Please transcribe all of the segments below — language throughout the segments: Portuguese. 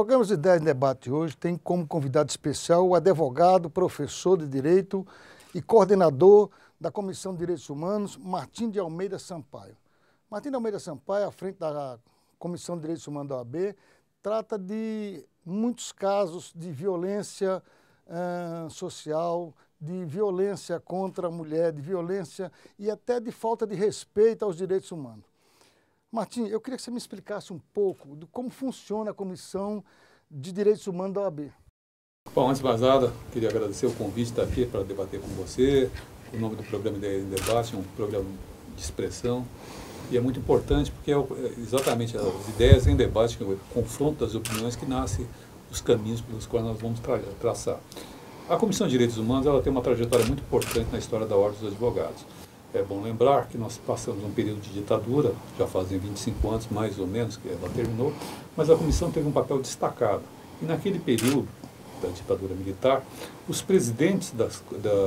programa de Ideias em Debate hoje tem como convidado especial o advogado, professor de Direito e coordenador da Comissão de Direitos Humanos, Martim de Almeida Sampaio. Martim de Almeida Sampaio, à frente da Comissão de Direitos Humanos da OAB, trata de muitos casos de violência social, de violência contra a mulher, de violência e até de falta de respeito aos direitos humanos. Martim, eu queria que você me explicasse um pouco de como funciona a Comissão de Direitos Humanos da OAB. Bom, antes de mais nada, queria agradecer o convite de estar aqui para debater com você. O nome do programa Ideias em Debate é um programa de expressão e é muito importante porque é exatamente as ideias em debate, o confronto das opiniões que nasce os caminhos pelos quais nós vamos traçar. A Comissão de Direitos Humanos ela tem uma trajetória muito importante na história da Ordem dos Advogados. É bom lembrar que nós passamos um período de ditadura, já fazem 25 anos mais ou menos que ela terminou, mas a comissão teve um papel destacado. E naquele período da ditadura militar, os presidentes da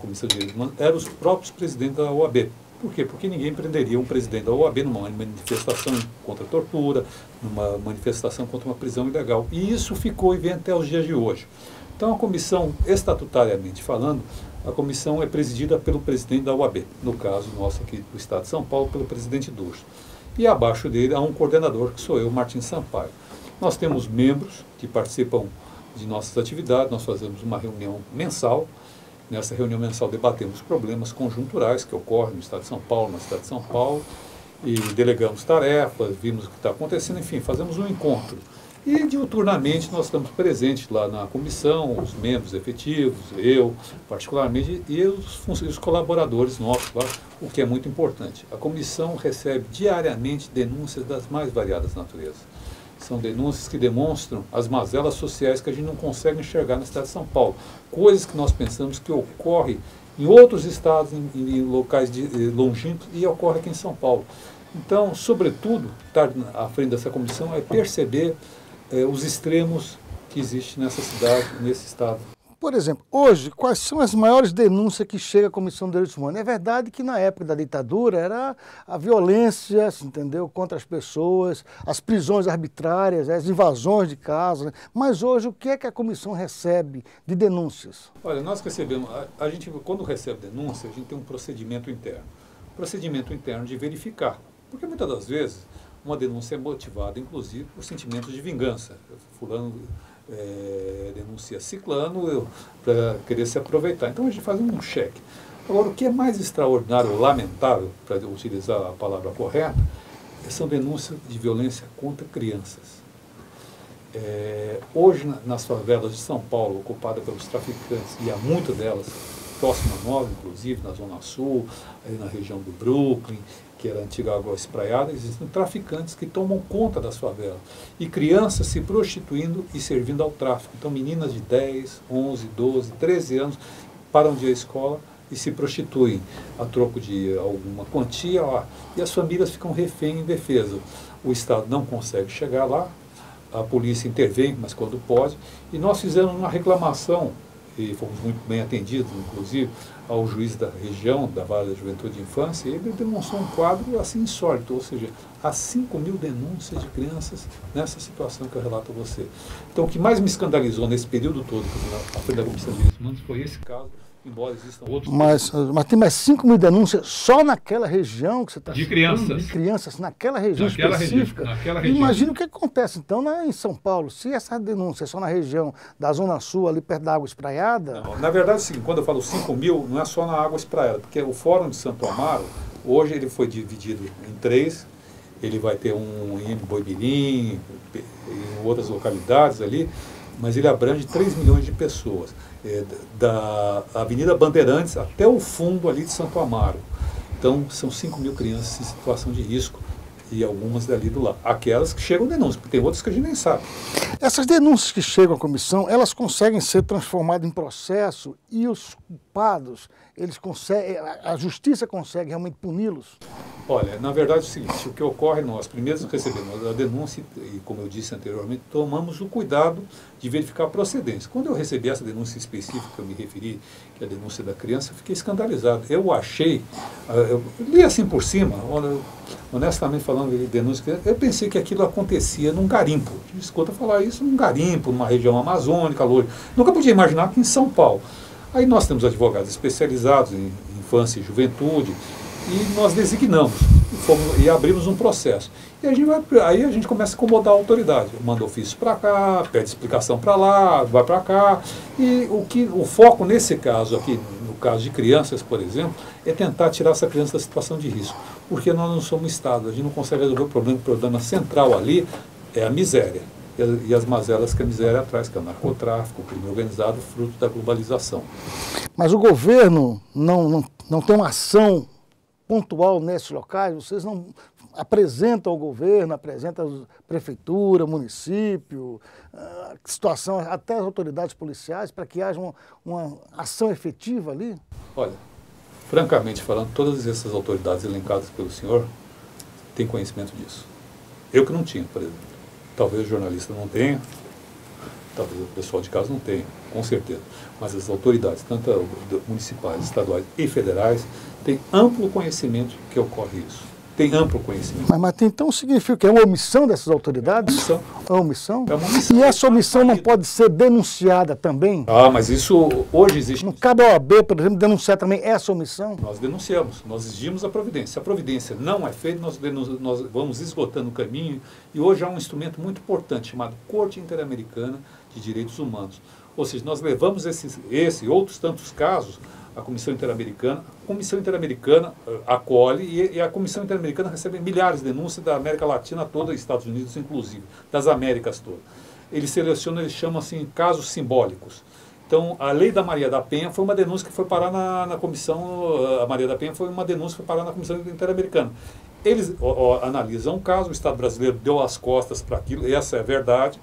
Comissão de Direitos Humanos eram os próprios presidentes da OAB. Por quê? Porque ninguém prenderia um presidente da OAB numa manifestação contra a tortura, numa manifestação contra uma prisão ilegal. E isso ficou e vem até os dias de hoje. Então a comissão, estatutariamente falando, a comissão é presidida pelo presidente da OAB, no caso nosso aqui do Estado de São Paulo, pelo presidente Durso. E abaixo dele há um coordenador, que sou eu, Martim Sampaio. Nós temos membros que participam de nossas atividades, nós fazemos uma reunião mensal. Nessa reunião mensal debatemos problemas conjunturais que ocorrem no Estado de São Paulo, na cidade de São Paulo, e delegamos tarefas, vimos o que está acontecendo, enfim, fazemos um encontro. E, diuturnamente, nós estamos presentes lá na comissão, os membros efetivos, eu, particularmente, e os colaboradores nossos lá, o que é muito importante. A comissão recebe diariamente denúncias das mais variadas naturezas. São denúncias que demonstram as mazelas sociais que a gente não consegue enxergar na cidade de São Paulo. Coisas que nós pensamos que ocorrem em outros estados, em locais longínquos, e ocorre aqui em São Paulo. Então, sobretudo, estar à frente dessa comissão é perceber os extremos que existem nessa cidade, nesse estado. Por exemplo, hoje, quais são as maiores denúncias que chega à Comissão de Direitos Humanos? É verdade que na época da ditadura era a violência, entendeu, contra as pessoas, as prisões arbitrárias, as invasões de casas, né? Mas hoje o que é que a comissão recebe de denúncias? Olha, nós recebemos, a gente quando recebe denúncia, a gente tem um procedimento interno. Procedimento interno de verificar, porque muitas das vezes uma denúncia é motivada, inclusive, por sentimentos de vingança. Fulano denuncia ciclano para querer se aproveitar. Então a gente faz um cheque. Agora, o que é mais extraordinário ou lamentável, para utilizar a palavra correta, são denúncias de violência contra crianças. Hoje, nas favelas de São Paulo, ocupadas pelos traficantes, e há muitas delas próximas a nós, inclusive na Zona Sul, aí na região do Brooklyn, que era a antiga Água Espraiada, existem traficantes que tomam conta das favelas. E crianças se prostituindo e servindo ao tráfico. Então, meninas de 10, 11, 12, 13 anos param de ir à escola e se prostituem a troco de alguma quantia lá. E as famílias ficam refém em defesa. O Estado não consegue chegar lá, a polícia intervém, mas quando pode. E nós fizemos uma reclamação, e fomos muito bem atendidos, inclusive, ao juiz da região, da Vara da Juventude e Infância, e ele demonstrou um quadro assim insólito, ou seja, há 5.000 denúncias de crianças nessa situação que eu relato a você. Então, o que mais me escandalizou nesse período todo, na frente da Comissão de Direitos Humanos, foi esse caso, embora existam outros. Mas tem mais 5.000 denúncias só naquela região que você está de crianças. De crianças, naquela região naquela específica. Naquela região. Imagina o que acontece, então, em São Paulo. Se essa denúncia é só na região da Zona Sul, ali perto da Água Espraiada... Não, na verdade, sim, quando eu falo 5.000, não é só na Água Espraiada, porque o Fórum de Santo Amaro, hoje ele foi dividido em 3, ele vai ter um em Boimirim, em outras localidades ali, mas ele abrange 3 milhões de pessoas, da Avenida Bandeirantes até o fundo ali de Santo Amaro. Então, são 5.000 crianças em situação de risco e algumas dali do lado. Aquelas que chegam denúncias, porque tem outras que a gente nem sabe. Essas denúncias que chegam à comissão, elas conseguem ser transformadas em processo e os culpados, eles conseguem, a justiça consegue realmente puni-los? Olha, na verdade é o seguinte, o que ocorre, nós primeiro recebemos a denúncia e, como eu disse anteriormente, tomamos o cuidado de verificar a procedência. Quando eu recebi essa denúncia específica que eu me referi, que é a denúncia da criança, eu fiquei escandalizado. Eu achei, eu li assim por cima, honestamente falando, veio denúncia. Eu pensei que aquilo acontecia num garimpo. Escuta falar isso num garimpo, numa região amazônica, longe. Nunca podia imaginar que em São Paulo. Aí nós temos advogados especializados em infância e juventude, e nós designamos e abrimos um processo. E aí a gente começa a incomodar a autoridade. Manda ofício para cá, pede explicação para lá, vai para cá. E o foco nesse caso aqui, no caso de crianças, por exemplo, é tentar tirar essa criança da situação de risco. Porque nós não somos Estado, a gente não consegue resolver o problema central ali é a miséria. E as mazelas que a miséria traz, que é o narcotráfico, o crime organizado, fruto da globalização. Mas o governo não tem uma ação pontual nesses locais? Vocês não apresentam ao governo, apresentam a prefeitura, município, situação, até as autoridades policiais, para que haja uma ação efetiva ali? Olha, francamente falando, todas essas autoridades elencadas pelo senhor têm conhecimento disso. Eu que não tinha, por exemplo. Talvez o jornalista não tenha, talvez o pessoal de casa não tenha, com certeza. Mas as autoridades, tanto municipais, estaduais e federais, têm amplo conhecimento que ocorre isso. Tem amplo conhecimento. Mas então significa que é uma omissão dessas autoridades? Omissão. É uma omissão? É uma omissão. E essa omissão não pode ser denunciada também? Ah, mas isso hoje existe. Não cabe ao OAB, por exemplo, denunciar também essa omissão? Nós denunciamos, nós exigimos a providência. Se a providência não é feita, nós vamos esgotando o caminho. E hoje há um instrumento muito importante chamado Corte Interamericana de Direitos Humanos. Ou seja, nós levamos esse e outros tantos casos à Comissão Interamericana. A Comissão Interamericana acolhe e a Comissão Interamericana recebe milhares de denúncias da América Latina toda, Estados Unidos inclusive, das Américas todas. Ele seleciona, ele chama assim, casos simbólicos. Então, a lei da Maria da Penha foi uma denúncia que foi parar na comissão, a Maria da Penha foi uma denúncia que foi parar na Comissão Interamericana. Eles analisam o caso, o Estado brasileiro deu as costas para aquilo, essa é a verdade,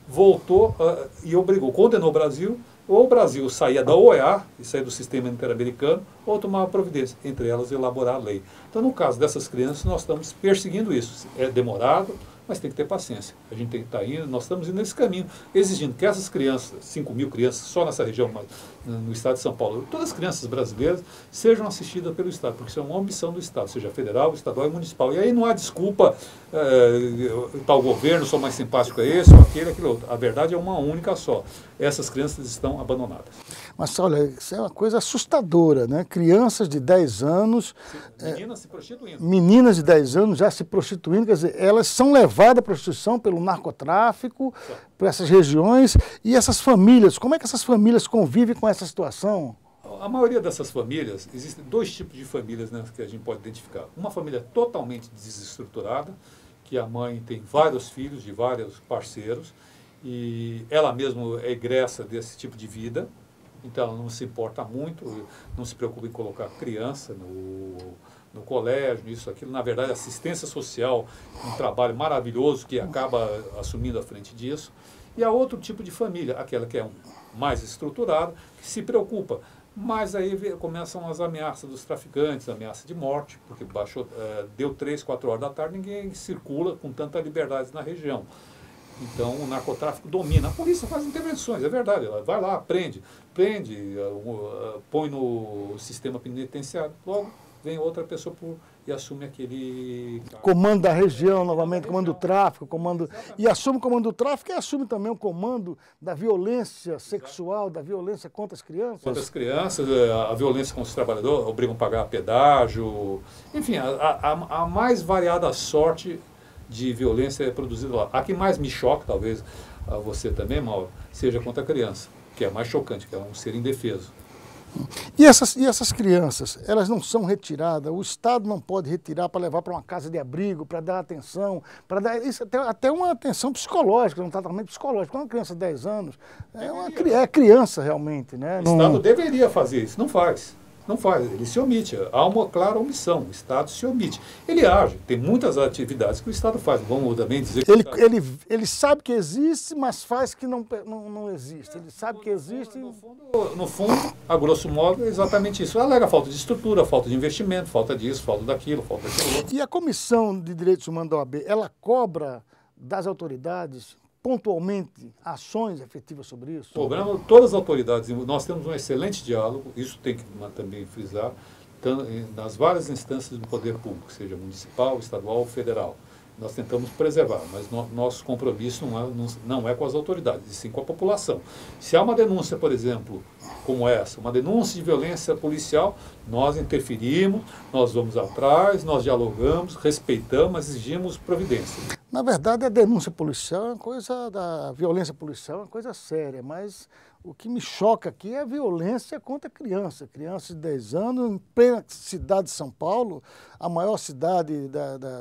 voltou e obrigou, condenou o Brasil, ou o Brasil saía da OEA, e saía do sistema interamericano, ou tomava providência, entre elas elaborar a lei. Então, no caso dessas crianças, nós estamos perseguindo isso. É demorado, mas tem que ter paciência. A gente tem que estar indo, nós estamos indo nesse caminho, exigindo que essas crianças, 5.000 crianças só nessa região, no estado de São Paulo, todas as crianças brasileiras sejam assistidas pelo Estado, porque isso é uma ambição do Estado, seja federal, estadual e municipal. E aí não há desculpa, tal governo, sou mais simpático a esse, ou aquele, aquele outro. A verdade é uma única só. Essas crianças estão abandonadas. Mas olha, isso é uma coisa assustadora, né? Crianças de 10 anos... Meninas se prostituindo. Meninas de 10 anos já se prostituindo, quer dizer, elas são levadas à prostituição pelo narcotráfico, por essas regiões, e essas famílias, como é que essas famílias convivem com essa situação? A maioria dessas famílias, existem dois tipos de famílias, né, que a gente pode identificar. Uma família totalmente desestruturada, que a mãe tem vários filhos de vários parceiros, e ela mesma é egressa desse tipo de vida, então ela não se importa muito, não se preocupa em colocar criança no colégio, isso, aquilo. Na verdade, assistência social, um trabalho maravilhoso que acaba assumindo a frente disso. E há outro tipo de família, aquela que é mais estruturada, que se preocupa. Mas aí começam as ameaças dos traficantes, ameaça de morte, porque deu 3, 4 horas da tarde, ninguém circula com tanta liberdade na região. Então, o narcotráfico domina. A polícia faz intervenções, é verdade. Ela vai lá, prende, põe no sistema penitenciário. Logo, vem outra pessoa e assume aquele... Comando da região, novamente, comando do tráfico, comando... E assume o comando do tráfico e assume também o comando da violência sexual, da violência contra as crianças. Contra as crianças, a violência contra os trabalhadores, obrigam a pagar pedágio. Enfim, a mais variada sorte de violência é produzida lá. A que mais me choca, talvez a você também, Mauro, seja contra a criança, que é a mais chocante, que é um ser indefeso. E essas crianças, elas não são retiradas, o Estado não pode retirar para levar para uma casa de abrigo, para dar atenção, para dar isso, até uma atenção psicológica, um tratamento psicológico. Uma criança de 10 anos é criança realmente, né? O Estado deveria fazer isso, não faz. Não faz, ele se omite. Há uma clara omissão, o Estado se omite. Ele age, tem muitas atividades que o Estado faz. Vamos também dizer que ele sabe que existe, mas faz que não existe. Ele sabe que existe... No fundo, a grosso modo, é exatamente isso. Alega falta de estrutura, falta de investimento, falta disso, falta daquilo, falta daquilo outro. E a Comissão de Direitos Humanos da OAB, ela cobra das autoridades pontualmente ações efetivas sobre isso? Todas as autoridades, nós temos um excelente diálogo, isso tem que também frisar, nas várias instâncias do poder público, seja municipal, estadual ou federal. Nós tentamos preservar, mas nosso compromisso não é com as autoridades, e sim com a população. Se há uma denúncia, por exemplo, como essa, uma denúncia de violência policial, nós interferimos, nós vamos atrás, nós dialogamos, respeitamos, exigimos providência. Na verdade, a denúncia policial é uma coisa, da violência policial é uma coisa séria, mas o que me choca aqui é a violência contra criança. Criança de 10 anos, em plena cidade de São Paulo, a maior cidade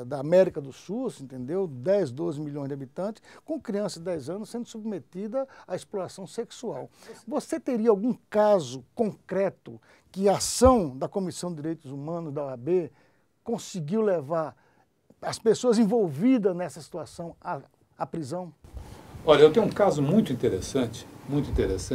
da América do Sul, entendeu? 10, 12 milhões de habitantes, com criança de 10 anos sendo submetida à exploração sexual. Você teria algum caso concreto que a ação da Comissão de Direitos Humanos da OAB conseguiu levar as pessoas envolvidas nessa situação à prisão? Olha, eu tenho um caso muito interessante,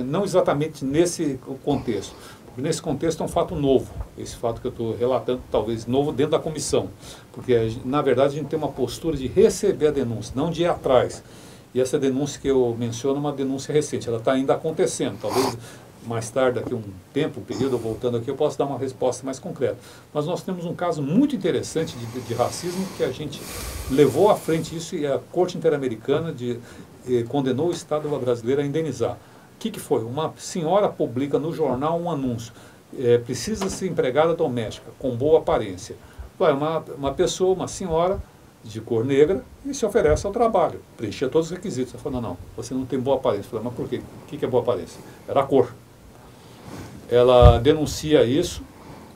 não exatamente nesse contexto, porque nesse contexto é um fato novo, esse fato que eu estou relatando, talvez novo dentro da comissão, porque na verdade a gente tem uma postura de receber a denúncia, não de ir atrás. E essa denúncia que eu menciono é uma denúncia recente, ela está ainda acontecendo, talvez mais tarde, daqui a um tempo, um período, voltando aqui, eu posso dar uma resposta mais concreta. Mas nós temos um caso muito interessante de racismo que a gente levou à frente isso e a Corte Interamericana condenou o Estado brasileiro a indenizar. O que foi? Uma senhora publica no jornal um anúncio, precisa ser empregada doméstica, com boa aparência. Vai uma pessoa, uma senhora de cor negra e se oferece ao trabalho, preenchia todos os requisitos. Ela falou, não, você não tem boa aparência. Eu falei, mas por quê? O que é boa aparência? Era a cor. Ela denuncia isso,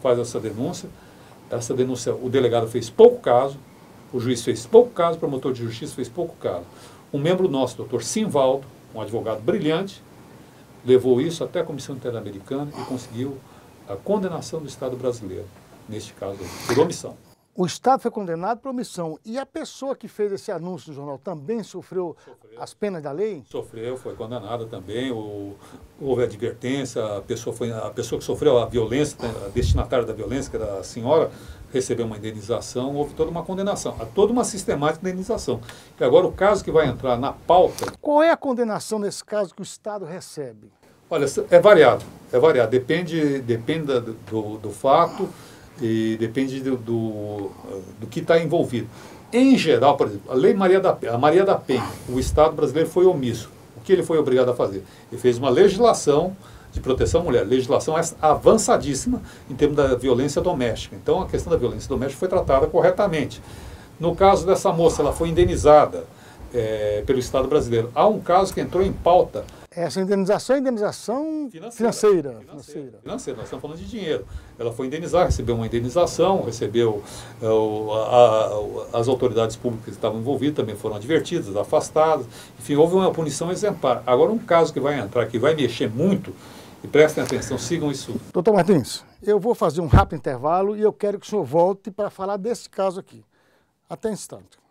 faz essa denúncia, o delegado fez pouco caso, o juiz fez pouco caso, o promotor de justiça fez pouco caso. Um membro nosso, doutor Simvaldo, um advogado brilhante, levou isso até a Comissão Interamericana e conseguiu a condenação do Estado brasileiro, neste caso, por omissão. O Estado foi condenado por omissão. E a pessoa que fez esse anúncio no jornal também sofreu as penas da lei? Sofreu, foi condenada também. Houve advertência, a pessoa que sofreu a violência, a destinatária da violência, que era a senhora, recebeu uma indenização, houve toda uma condenação, há toda uma sistemática de indenização. E agora o caso que vai entrar na pauta... Qual é a condenação nesse caso que o Estado recebe? Olha, é variado, depende do fato, e depende do que está envolvido. Em geral, por exemplo, a Lei Maria da Penha, o Estado brasileiro foi omisso. O que ele foi obrigado a fazer? Ele fez uma legislação de proteção à mulher, legislação avançadíssima em termos da violência doméstica. Então, a questão da violência doméstica foi tratada corretamente. No caso dessa moça, ela foi indenizada pelo Estado brasileiro. Há um caso que entrou em pauta. Essa indenização é indenização financeira. Nós estamos falando de dinheiro. Ela foi indenizar, recebeu uma indenização, recebeu as autoridades públicas que estavam envolvidas também foram advertidas, afastadas. Enfim, houve uma punição exemplar. Agora, um caso que vai entrar, que vai mexer muito, e prestem atenção, sigam isso. Doutor Martins, eu vou fazer um rápido intervalo e eu quero que o senhor volte para falar desse caso aqui. Até instante.